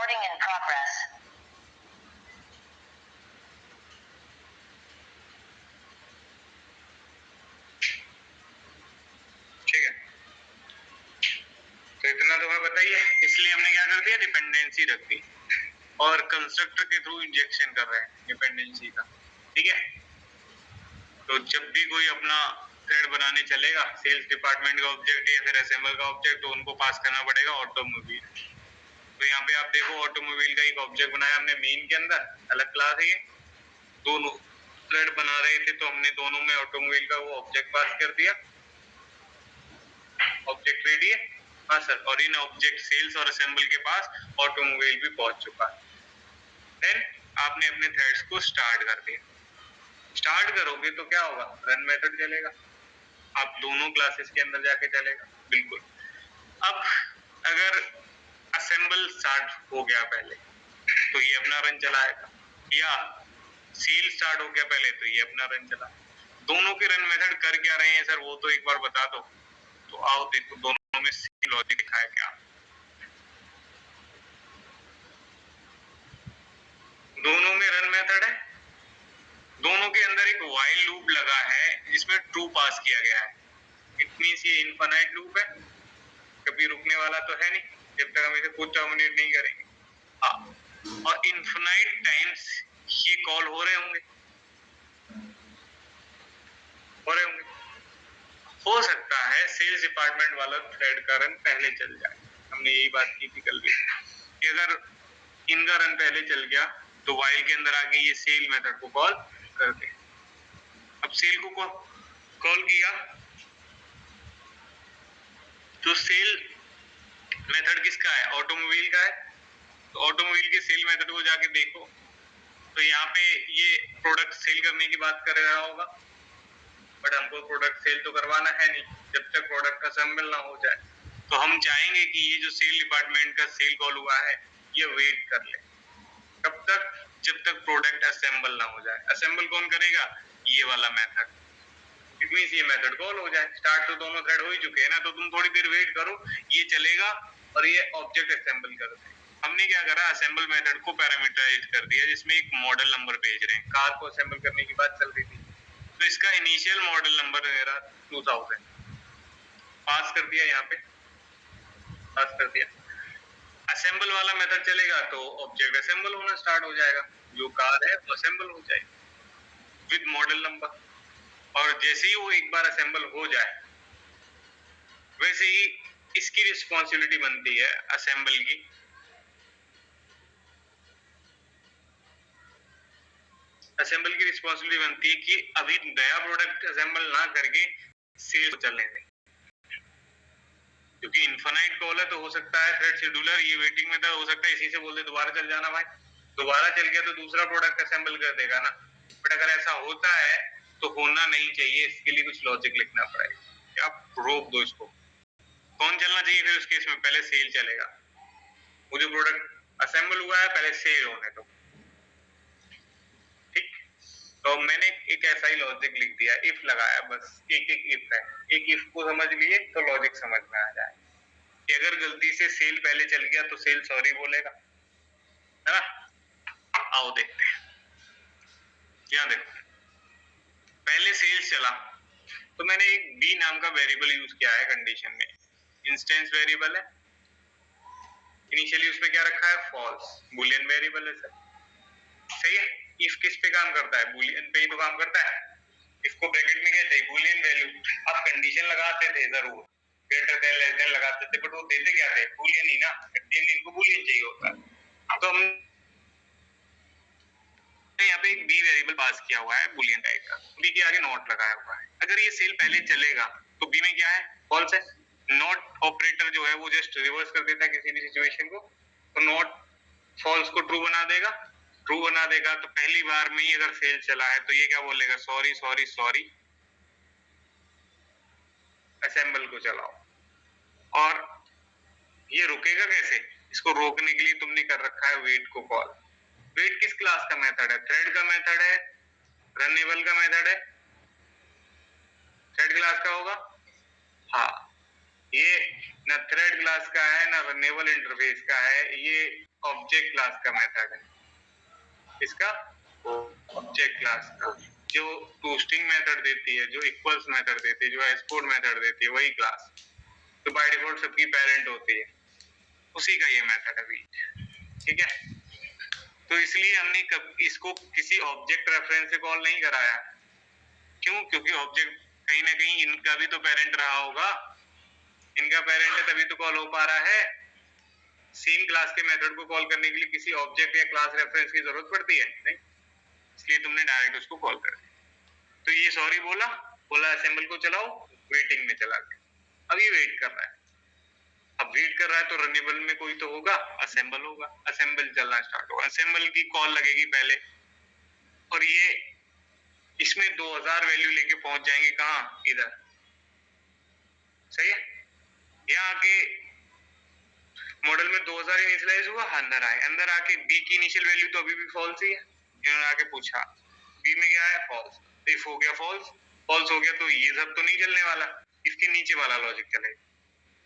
Recording in progress. ठीक है, तो इतना तुम्हें बताइए। इसलिए हमने क्या कर दिया, डिपेंडेंसी रख दी और कंस्ट्रक्टर के थ्रू इंजेक्शन कर रहे हैं डिपेंडेंसी का। ठीक है, तो जब भी कोई अपना थ्रेड बनाने चलेगा, सेल्स डिपार्टमेंट का ऑब्जेक्ट या फिर असेंबल का ऑब्जेक्ट, तो उनको पास करना पड़ेगा ऑटोमोबाइल। तो यहाँ पे आप देखो ऑटोमोबाइल का एक ऑब्जेक्ट बनाया हमने मेन के अंदर, अलग क्लास है ये। दोनों थ्रेड बना रहे थे तो हमने दोनों में ऑटोमोबाइल का वो ऑब्जेक्ट पास कर दिया। ऑब्जेक्ट रेडी है? हाँ सर। और इन ऑब्जेक्ट सेल्स और असेंबल के पास ऑटोमोबाइल भी पहुंच चुका है। देन आपने अपने थ्रेड्स को स्टार्ट कर दिया। स्टार्ट करोगे तो क्या होगा, रन मेथड चलेगा। आप दोनों क्लासेस के अंदर जाके चलेगा, बिल्कुल। अब अगर असेंबल स्टार्ट हो गया पहले तो ये अपना रन चलाएगा, या सेल स्टार्ट हो गया पहले तो ये अपना रन चला। दोनों के रन मेथड कर क्या रहे हैं सर, वो तो एक बार बता दो। तो आओ देखो दोनों में सी लॉजिक दिखाया क्या। दोनों में रन मेथड है, दोनों के अंदर एक व्हाइल लूप लगा है जिसमें ट्रू पास किया गया है। इट मींस ये इनफाइनाइट लूप है, कभी रुकने वाला तो है नहीं जब तक हम इसे खुद टर्मिनेट नहीं करेंगे। हाँ, और इनफाइनाइट टाइम्स ये कॉल हो रहे होंगे। हो सकता है सेल्स डिपार्टमेंट वाला थ्रेड का रन पहले चल जाए। हमने यही बात की थी कल भी कि अगर इनका रन पहले चल गया तो व्हाइल के अंदर आके ये सेल मेथड को कॉल कर दे। अब सेल को कॉल किया तो सेल मेथड किसका है, ऑटोमोबाइल का है। तो ऑटोमोबाइल के सेल मेथड को जाके देखो तो यहाँ पे ये प्रोडक्ट सेल करने की बात कर रहा होगा, बट हमको प्रोडक्ट सेल तो करवाना है नहीं जब तक प्रोडक्ट असेंबल ना हो जाए। तो हम चाहेंगे कि ये जो सेल डिपार्टमेंट का सेल कॉल हुआ है ये वेट कर ले, कब तक, जब तक प्रोडक्ट असेंबल ना हो जाए। असेंबल कौन करेगा, ये वाला मेथड। इट मींस ये मेथड कॉल हो जाए। स्टार्ट तो दोनों थ्रेड हो ही चुके हैं ना, तो तुम थोड़ी देर वेट करो, ये चलेगा और ये ऑब्जेक्ट असेंबल कर दे। हमने क्या करा, असेंबल मेथड को पैरामीटराइज कर दिया जिसमें एक मॉडल नंबर भेज रहे हैं। कार को असेंबल करने की बात चल रही थी तो इसका इनिशियल मॉडल नंबर मेरा 2000 पास कर दिया, यहाँ पे पास कर दिया। असेंबल वाला मेथड चलेगा तो ऑब्जेक्ट असेंबल होना स्टार्ट हो जाएगा, जो कार है वो असेंबल हो जाएगी विद मॉडल नंबर। और जैसे ही वो एक बार असेंबल हो जाए वैसे ही इसकी रिस्पॉन्सिबिलिटी बनती है असेंबल की। असेंबल की रिस्पॉन्सिबिलिटी बनती है कि अभी नया प्रोडक्ट असेंबल ना करके सेल चलने दें, क्योंकि इनफाइनाइट कॉल है तो हो सकता है थ्रेड शेड्यूलर ये वेटिंग में था, हो सकता है इसी से बोल दे दोबारा चल जाना भाई, दोबारा चल गया तो दूसरा प्रोडक्ट असेंबल कर देगा ना। बट अगर ऐसा होता है तो होना नहीं चाहिए, इसके लिए कुछ लॉजिक लिखना पड़ेगा कि आप रोक दो इसको। कौन चलना चाहिए फिर उस केस में, पहले सेल चलेगा। वो जो प्रोडक्ट असेंबल हुआ है पहले सेल होने दो, ठीक। तो मैंने एक ऐसा ही लॉजिक लिख दिया, इफ लगाया, बस एक इफ है, एक इफ को समझ लिए तो लॉजिक समझ में आ जाए कि अगर गलती से सेल पहले चल गया तो सेल सॉरी बोलेगा, है ना। आओ देखते हैं, यहाँ देखो पहले सेल्स चला तो मैंने एक बी नाम का वेरिएबल यूज किया है कंडीशन में, इंस्टेंस वेरिएबल है। इनिशियली उसमें क्या रखा है, फॉल्स, बुलियन वेरिएबल है सर, सही है। इफ किस पे काम करता है, बुलियन पे ही तो काम करता है। इसको ब्रैकेट में क्या चाहिए, बुलियन वैल्यू। आप कंडीशन लगाते थे जरूर, ग्रेटर देन लेस देन लगाते थे, बट वो देते क्या थे, बुलियन ही ना। इनको बुलियन चाहिए होता है। तो हम यहाँ पे एक बी वेरिएबल पास किया हुआ है बुलियन टाइप का, बी के आगे नॉट लगाया हुआ है। अगर ये सेल पहले चलेगा तो बी में क्या है, फॉल्स है। नॉट ऑपरेटर जो है वो जस्ट रिवर्स कर देता है किसी भी सिचुएशन को, तो नॉट फॉल्स को ट्रू बना देगा। ट्रू बना देगा तो पहली बार में ही अगर सेल चला है तो ये क्या बोलेगा, सॉरी सॉरी सॉरी, असेंबल को चलाओ। और ये रुकेगा कैसे, इसको रोकने के लिए तुमने कर रखा है वेट को कॉल। वेट किस क्लास का मेथड है, थ्रेड का मेथड है, रनेबल का मेथड है, थ्रेड क्लास का होगा। हाँ, ये ना थ्रेड क्लास का है ना रनेबल इंटरफेस का है, ये ऑब्जेक्ट क्लास का मेथड है, इसका ऑब्जेक्ट क्लास का, जो टूस्टिंग मेथड देती है, जो इक्वल्स मेथड देती है, जो एक्सपोर्ट मेथड देती है, वही क्लास तो बाय डिफॉल्ट सबकी पेरेंट होती है, उसी का ये मेथड है भी, ठीक है। तो इसलिए हमने इसको किसी ऑब्जेक्ट रेफरेंस से कॉल नहीं कराया। क्यों? क्योंकि ऑब्जेक्ट कहीं ना कहीं इनका भी तो पेरेंट रहा होगा, इनका पेरेंट है तभी तो कॉल हो पा रहा है। सेम क्लास के मेथड को कॉल करने के लिए किसी ऑब्जेक्ट या क्लास रेफरेंस की जरूरत पड़ती है नहीं, इसलिए तुमने डायरेक्ट उसको कॉल कर दिया। तो ये सॉरी बोला असेंबल को चलाओ, वेटिंग में चला गया, अब ये वेट कर रहा है। अब वेट कर रहा है तो रनेबल में कोई तो होगा, असेंबल होगा, असेंबल चलना स्टार्ट होगा, असेंबल की कॉल लगेगी पहले, और ये इसमें 2000 वैल्यू लेके पहुंच जाएंगे कहाँ, इधर, सही है। यहाँ आके मॉडल में 2000 इनिशियलाइज हुआ, अंदर आए, अंदर आके बी की इनिशियल वैल्यू तो अभी भी फॉल्स ही है, इन्होंने आके पूछा बी में क्या है, फॉल्स, इफ हो गया फॉल्स, फॉल्स हो गया तो ये सब तो नहीं चलने वाला, इसके नीचे वाला लॉजिक चलेगा।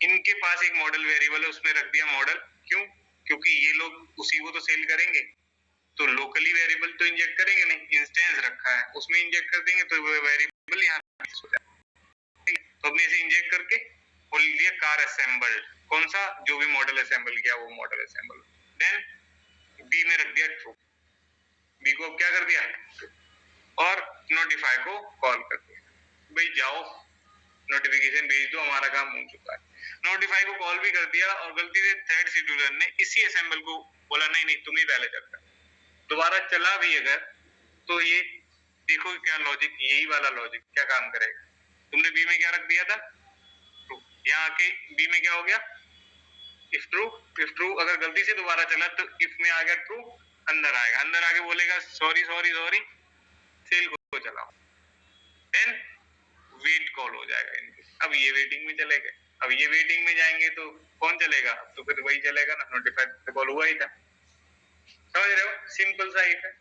इनके पास एक मॉडल वेरिएबल है, उसमें रख दिया मॉडल, क्यों? क्योंकि ये लोग उसी को तो सेल करेंगे, तो लोकली वेरिएबल तो इंजेक्ट करेंगे नहीं, इंस्टेंस रखा है उसमें इंजेक्ट कर देंगे तो वो वेरिएबल यहाँ हो जाएगा। तो हमने इसे इंजेक्ट करके बोल दिया कार असेंबल्ड, कौन सा, जो भी मॉडल असेंबल किया वो मॉडल असेंबल। देन बी में रख दिया ट्रू, बी को क्या कर दिया, और नोटिफाई को कॉल कर दिया, भाई जाओ नोटिफिकेशन भेज दो, हमारा काम हो चुका है। नोटिफाई को कॉल भी कर दिया, और गलती से थ्रेड शेड्यूलर ने इसी असेंबल को बोला नहीं नहीं तुम ही पहले चल, दोबारा चला भी अगर तो ये देखो क्या लॉजिक, यही वाला लॉजिक क्या काम करेगा। तुमने बी में क्या रख दिया था, ट्रू, यहाँ आके बी में क्या हो गया, इफ ट्रू अगर गलती से दोबारा चला तो इफ में आ गया ट्रू, अंदर आएगा, अंदर आके बोलेगा सॉरी सॉरी सॉरी, सेल को चलाओ, देन वेट कॉल हो जाएगा इनके। अब ये वेटिंग में चले गए, अब ये वेटिंग में जाएंगे तो कौन चलेगा, तो फिर वही चलेगा ना, नोटिफाइड कॉल हुआ ही था, समझ रहे हो, सिंपल सा ही है।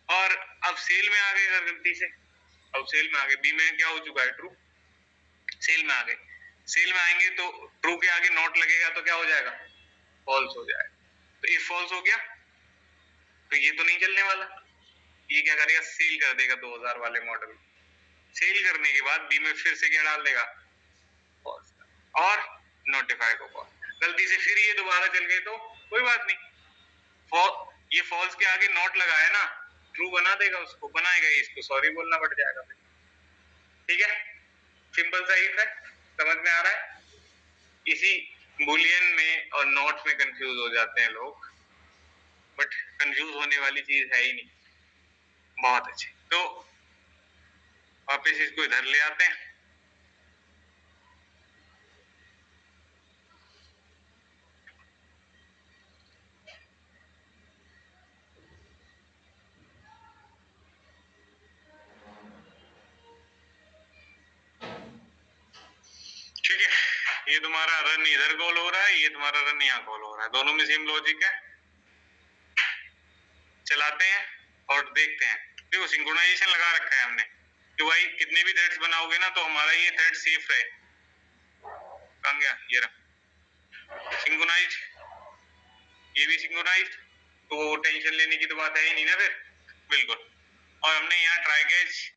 और अब सेल में आ गए अगर गलती से, अब सेल में आ गए, बी में क्या हो चुका है, ट्रू, सेल में आ गए, सेल में आएंगे तो ट्रू के आगे नॉट लगेगा तो क्या हो जाएगा, फॉल्स हो जाएगा। तो इफ फॉल्स हो गया तो ये तो नहीं चलने वाला, ये क्या करेगा, सेल कर देगा 2000 वाले मॉडल। सेल करने के बाद बी में फिर से क्या डाल देगा, फॉल्स, और नोटिफाई को कॉल, गलती से फिर ये दोबारा चल गए तो कोई बात नहीं, ये फॉल्स के आगे नॉट लगाया ना, ट्रू बना देगा उसको, बनाएगा इसको सॉरी बोलना पड़ जाएगा, ठीक है, सिंपल सा इफ है, समझ में आ रहा है। इसी बुलियन में और नॉट में कंफ्यूज हो जाते हैं लोग, बट कंफ्यूज होने वाली चीज है ही नहीं। बहुत अच्छे, तो वापस इसको इधर ले आते हैं। ठीक है, ये तुम्हारा रन इधर कॉल हो रहा है, ये तुम्हारा रन यहाँ कॉल हो रहा है, दोनों में सेम लॉजिक है। चलाते हैं और देखते हैं, देखो सिंक्रोनाइजेशन लगा रखा है हमने कि भाई कितने भी थ्रेड्स बनाओगे ना तो हमारा ये थ्रेड सेफ रहे। कहाँ गया, ये रहा सिंक्रोनाइज, ये भी सिंक्रोनाइज, तो वो टेंशन लेने की तो बात है ही नहीं ना फिर, बिल्कुल। और हमने यहाँ ट्राई कैच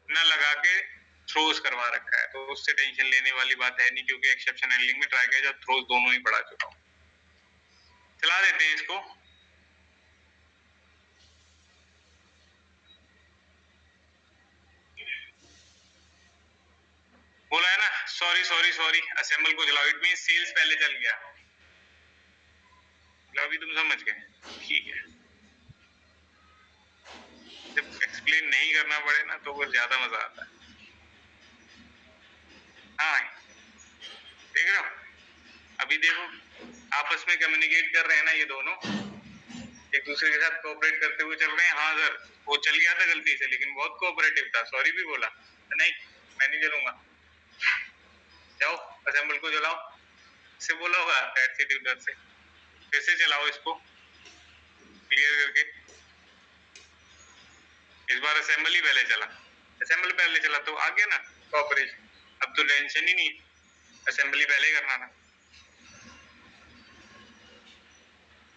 न लगा के थ्रोज करवा रखा है, तो उससे टेंशन लेने वाली बात है नहीं, क्योंकि एक्सेप्शन हैंडलिंग में ट्राई कैच और थ्रोज दोनों ही पढ़ा चुका हूँ। चला देते हैं इसको। बोला है ना सॉरी सॉरी सॉरी, असेंबल को चलाओ, इट मीन सेल्स पहले चल गया, अभी तुम समझ गए, ठीक है। जब एक्सप्लेन नहीं करना पड़े ना तो फिर ज्यादा मजा आता है। हाँ देख रहे हो, अभी देखो आपस में कम्युनिकेट कर रहे हैं ना ये दोनों, एक दूसरे के साथ कोऑपरेट करते हुए चल रहे हैं। हाँ सर वो चल गया था गलती से, लेकिन बहुत कोऑपरेटिव था, सॉरी भी बोला, नहीं मैं नहीं चलूंगा, जाओ असेंबल को चलाओ, से बोला होगा एटीट्यूड से, फिर से चलाओ इसको क्लियर करके। इस बार असेंबल ही पहले चला, असेंबल पहले चला तो आ गया ना कोऑपरेशन, अब तो टेंशन ही नहीं, असेंबली पहले करना था।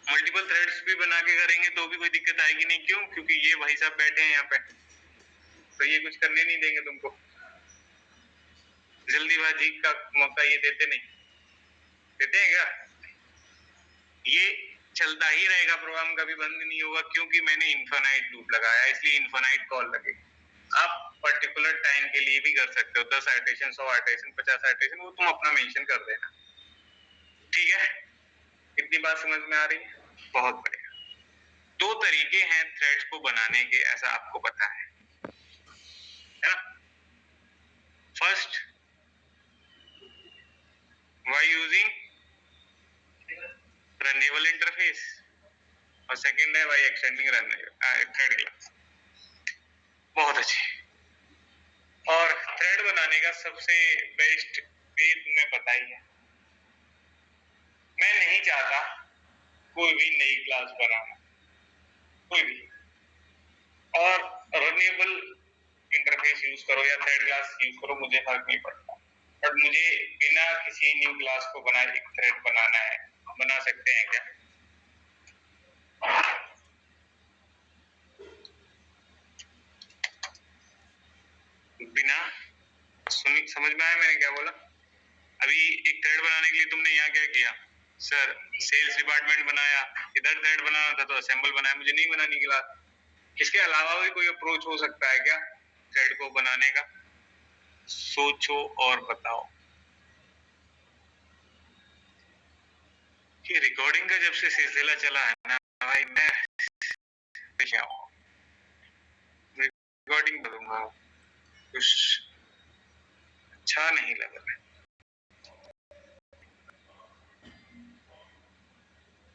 मल्टीपल थ्रेड्स भी बना के करेंगे तो भी कोई दिक्कत आएगी नहीं। क्यों? क्योंकि ये भाई साहब बैठे हैं यहाँ पे, तो ये कुछ करने नहीं देंगे तुमको। जल्दीबाजी का मौका ये देते नहीं, देते हैं क्या? ये चलता ही रहेगा, प्रोग्राम कभी बंद नहीं होगा, क्योंकि मैंने इन्फिनाइट लूप लगाया, इसलिए इन्फिनाइट कॉल लगेगी। आप पर्टिकुलर टाइम के लिए भी कर सकते हो, 10 आइटरेशन, 100 आइटरेशन, 50 आइटरेशन, वो तुम अपना मेंशन कर देना। ठीक है, इतनी बात समझ में आ रही है? बहुत बढ़िया। 2 तरीके हैं थ्रेड्स को बनाने के, ऐसा आपको पता है ना? First, by using runnable interface, और सेकंड है बाय एक्सटेंडिंग थ्रेड क्लास। बहुत अच्छे। और थ्रेड बनाने का सबसे बेस्ट वे तुम्हें पता ही है। मैं नहीं चाहता कोई भी नई क्लास बनाना, कोई भी, और रनेबल इंटरफेस यूज करो या थ्रेड क्लास यूज करो, मुझे फर्क नहीं पड़ता। बट मुझे बिना किसी न्यू क्लास को बनाए एक थ्रेड बनाना है। बना सकते हैं क्या? बिना समझ में आया मैंने क्या बोला? अभी एक थ्रेड बनाने के लिए तुमने यहाँ क्या किया? सर सेल्स डिपार्टमेंट बनाया, इधर थ्रेड बनाना था तो असेंबल बनाया, मुझे नहीं बनानी क्लास। इसके अलावा भी कोई अप्रोच हो सकता है क्या थ्रेड को बनाने का? सोचो और बताओ। कि रिकॉर्डिंग का जब से सिलसिला चला है ना भाई, मैं रिकॉर्डिंग करूंगा, कुछ अच्छा नहीं लग रहा।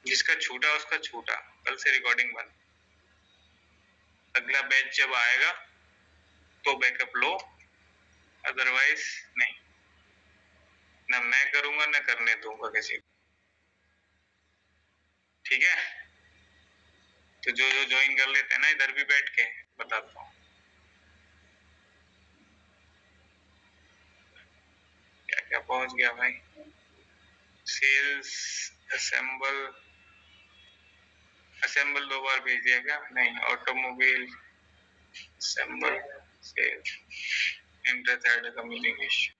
जिसका छूटा उसका छूटा, कल से रिकॉर्डिंग बंद। अगला बैच जब आएगा तो बैकअप लो, अदरवाइज नहीं। ना मैं करूंगा ना करने दूंगा किसी को। ठीक है, तो जो जो ज्वाइन कर लेते हैं ना इधर भी बैठ के, बताता हूँ क्या क्या पहुंच गया भाई। सेल्स असेंबल, असेंबल 2 बार भेज दिया क्या? नहीं, automobile assemble, sales, inter thread communication.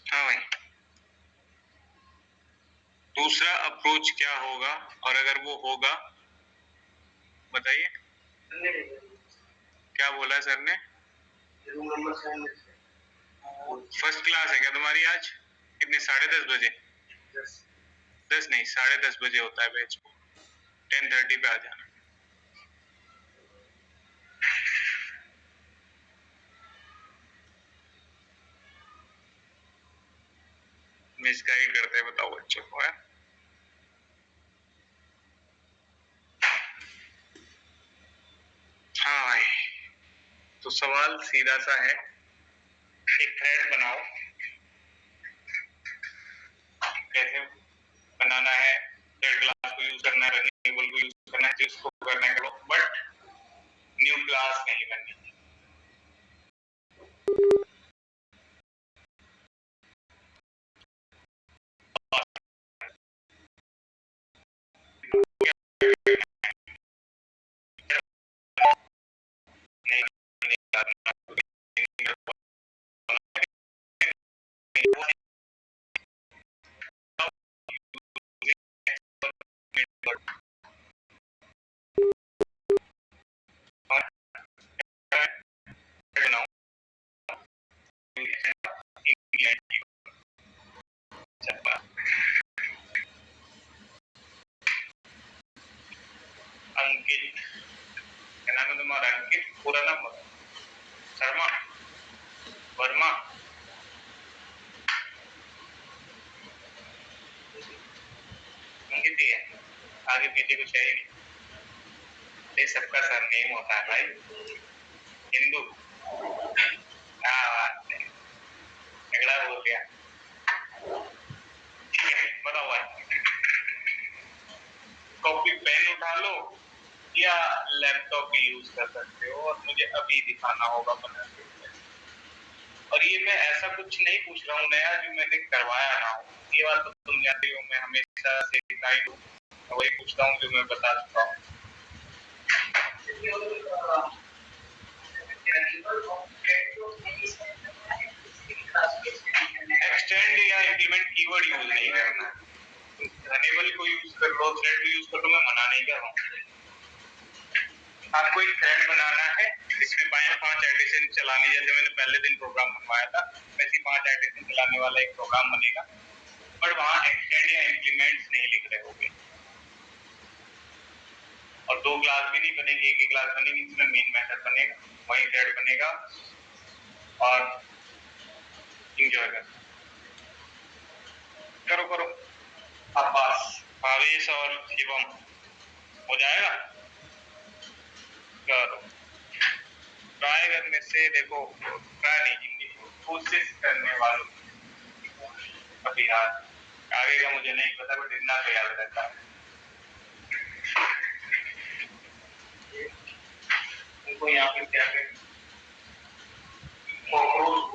हाँ भाई, दूसरा अप्रोच क्या होगा? और अगर वो होगा बताइए। क्या बोला सर ने? फर्स्ट क्लास है क्या तुम्हारी आज? कितने? 10:30 बजे? 10 नहीं, 10:30 बजे होता है बैच। 10:30 पे आ जाना। मिसगाइड करते हैं, बताओ बच्चों को है। हाँ भाई, तो सवाल सीधा सा है, एक थ्रेड बनाओ। कैसे बनाना है? थ्रेड क्लास को यूज करना है, रनेबल को यूज करना है, जिसको करना है करो, बट न्यू क्लास नहीं बननी। अंकित, क्या नाम है तुम्हारा? अंकित, पूरा नाम शर्मा, वर्मा, अंकित ही है, आगे पीछे कुछ है ही नहीं। ये सबका सरनेम होता है भाई। हिंदू, क्या बात है, झगड़ा हो गया। ठीक है, बताओ भाई, कॉपी पेन उठा लो या लैपटॉप भी यूज कर सकते हो और मुझे अभी दिखाना होगा बना के। और ये मैं ऐसा कुछ नहीं पूछ रहा हूँ नया जो मैंने करवाया ना हो, ये बात तो तुम जानती हो, मैं हमेशा से गाइड हूँ, वही पूछता हूँ जो मैं बता चुका हूँ। एक्सटेंड या इम्प्लीमेंट कीवर्ड यूज नहीं करना है। रनेबल को यूज कर लो, थ्रेड यूज कर लो, मैं मना नहीं कर रहा हूँ। आपको एक थ्रेड बनाना है, इसमें 5 एडिशन चलानी, जैसे मैंने पहले दिन प्रोग्राम बनवाया था वैसे 5 एडिशन चलाने वाला एक प्रोग्राम बनेगा, पर वहाँ एक्सटेंड या इम्प्लीमेंट्स नहीं लिख रहे होगे। और 2 क्लास भी नहीं बनेगी, एक ही क्लास बनेगी, इसमें मेन मेथड बनेगा, वही थ्रेड बनेगा और एंजॉय करो करो। अब्बास, भावेश और शिवम हो जाएगा, करो। ट्राई करने से देखो, ट्राई नहीं, कोशिश करने वालों अभी याद, आगे का मुझे नहीं पता, बट इतना तो याद रहता है। उनको यहाँ पे क्या करें, कॉकरोच